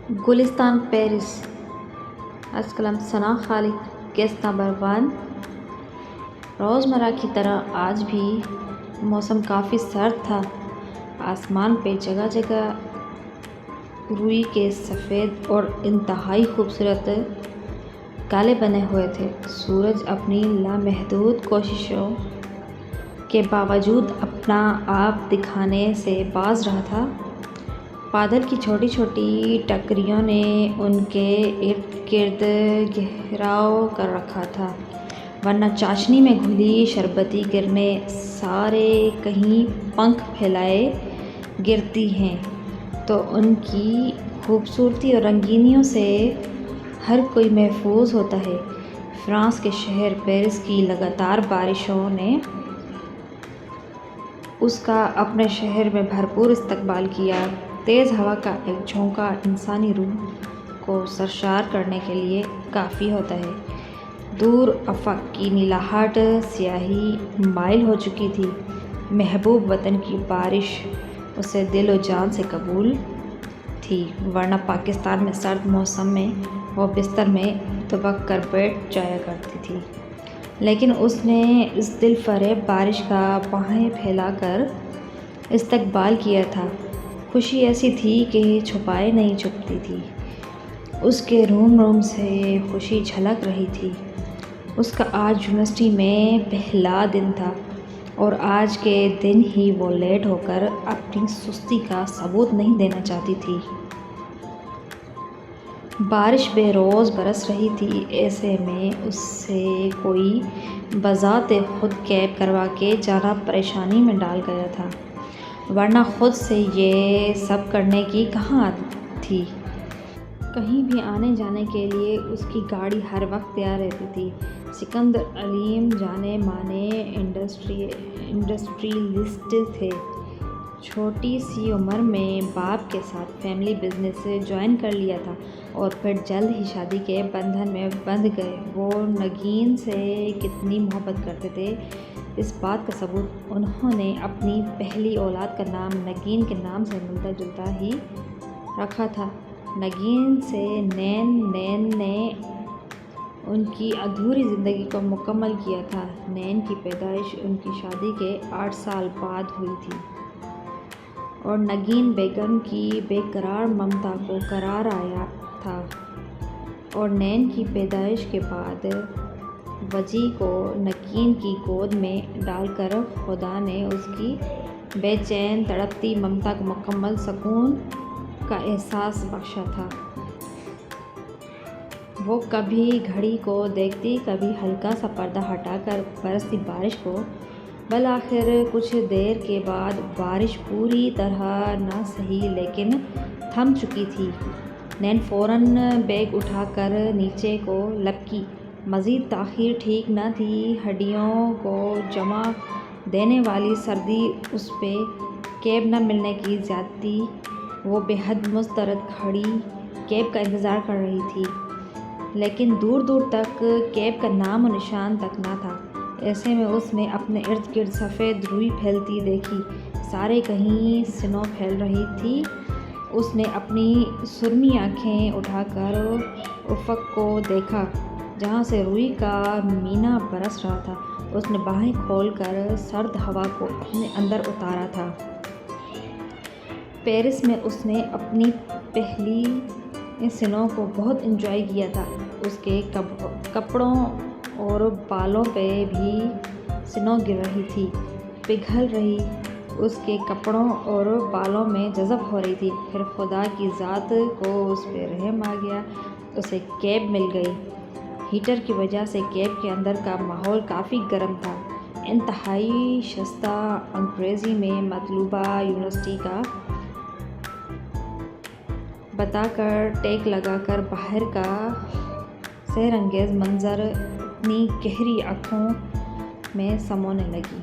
گلستان Paris. آج کل ہم ثنا خالق گیسٹ نمبر 1۔ روزمرہ کی طرح آج بھی موسم کافی سرد تھا۔ آسمان پہ جگہ جگہ روئی کے سفید اور انتہائی خوبصورت کالے بنے ہوئے تھے۔ سورج اپنی لامحدود کوششوں کے باوجود اپنا آپ دکھانے سے باز رہا تھا۔ بادل کی چھوٹی چھوٹی ٹکریوں نے ان کے ارد گرد گھیراؤ کر رکھا تھا، ورنہ چاشنی میں گھلی شربتی کرنیں سارے کہیں پنکھ پھیلائے گرتی ہیں تو ان کی خوبصورتی اور رنگینیوں سے ہر کوئی محظوظ ہوتا ہے۔ فرانس کے شہر پیرس کی لگاتار بارشوں نے اس کا اپنے شہر میں بھرپور استقبال کیا۔ تیز ہوا کا ایک جھونکا انسانی روح کو سرشار کرنے کے لیے کافی ہوتا ہے۔ دور افق کی نیلاہٹ سیاہی مائل ہو چکی تھی۔ محبوب وطن کی بارش اسے دل و جان سے قبول تھی، ورنہ پاکستان میں سرد موسم میں وہ بستر میں دبک کر بیٹھ جایا کرتی تھی، لیکن اس نے اس دل فریب بارش کا باہیں پھیلا کر استقبال کیا تھا۔ خوشی ایسی تھی کہ چھپائی نہیں چھپتی تھی۔ اس کے روم روم سے خوشی جھلک رہی تھی۔ اس کا آج یونیورسٹی میں پہلا دن تھا اور آج کے دن ہی وہ لیٹ ہو کر اپنی سستی کا ثبوت نہیں دینا چاہتی تھی۔ بارش بے روز برس رہی تھی، ایسے میں اس سے کوئی بذات خود کیب کروا کے جانا پریشانی میں ڈال گیا تھا، ورنہ خود سے یہ سب کرنے کی کہاں عادت تھی۔ کہیں بھی آنے جانے کے لیے اس کی گاڑی ہر وقت تیار رہتی تھی۔ سکندر علیم جانے مانے انڈسٹریلسٹ تھے۔ چھوٹی سی عمر میں باپ کے ساتھ فیملی بزنس جوائن کر لیا تھا اور پھر جلد ہی شادی کے بندھن میں بندھ گئے۔ وہ نگین سے کتنی محبت کرتے تھے، اس بات کا ثبوت انہوں نے اپنی پہلی اولاد کا نام نگین کے نام سے ملتا جلتا ہی رکھا تھا۔ نگین سے نین نے ان کی ادھوری زندگی کو مکمل کیا تھا۔ نین کی پیدائش ان کی شادی کے 8 سال بعد ہوئی تھی اور نگین بیگم کی بے قرار ممتا کو قرار آیا تھا، اور نین کی پیدائش کے بعد وجی کو نگین کی گود میں ڈال کر خدا نے اس کی بے چین تڑپتی ممتا کو مکمل سکون کا احساس بخشا تھا۔ وہ کبھی گھڑی کو دیکھتی، کبھی ہلکا سا پردہ ہٹا کر برستی بارش کو۔ بالآخر کچھ دیر کے بعد بارش پوری طرح نہ سہی لیکن تھم چکی تھی۔ نین فوراً بیگ اٹھا کر نیچے کو لپکی۔ مزید تاخیر ٹھیک نہ تھی۔ ہڈیوں کو جما دینے والی سردی، اس پہ کیب نہ ملنے کی زیادتی، وہ بے حد مضطرب کھڑی کیب کا انتظار کر رہی تھی، لیکن دور دور تک کیب کا نام و نشان تک نہ تھا۔ ایسے میں اس نے اپنے ارد گرد سفید روئی پھیلتی دیکھی، سارے کہیں سنو پھیل رہی تھی۔ اس نے اپنی سرمی آنکھیں اٹھا کر افق کو دیکھا جہاں سے روئی کا مینا برس رہا تھا۔ اس نے باہیں کھول کر سرد ہوا کو اپنے اندر اتارا تھا۔ پیرس میں اس نے اپنی پہلی سنو کو بہت انجوائے کیا تھا۔ اس کے کپڑوں اور بالوں پہ بھی سنو گر رہی تھی، پگھل رہی، اس کے کپڑوں اور بالوں میں جذب ہو رہی تھی۔ پھر خدا کی ذات کو اس پہ رحم آ گیا، اسے کیب مل گئی۔ ہیٹر کی وجہ سے کیب کے اندر کا ماحول کافی گرم تھا۔ انتہائی شائستہ انگریزی میں مطلوبہ یونیورسٹی کا بتا کر ٹیک لگا کر باہر کا سحر انگیز منظر اپنی گہری آنکھوں میں سمونے لگی۔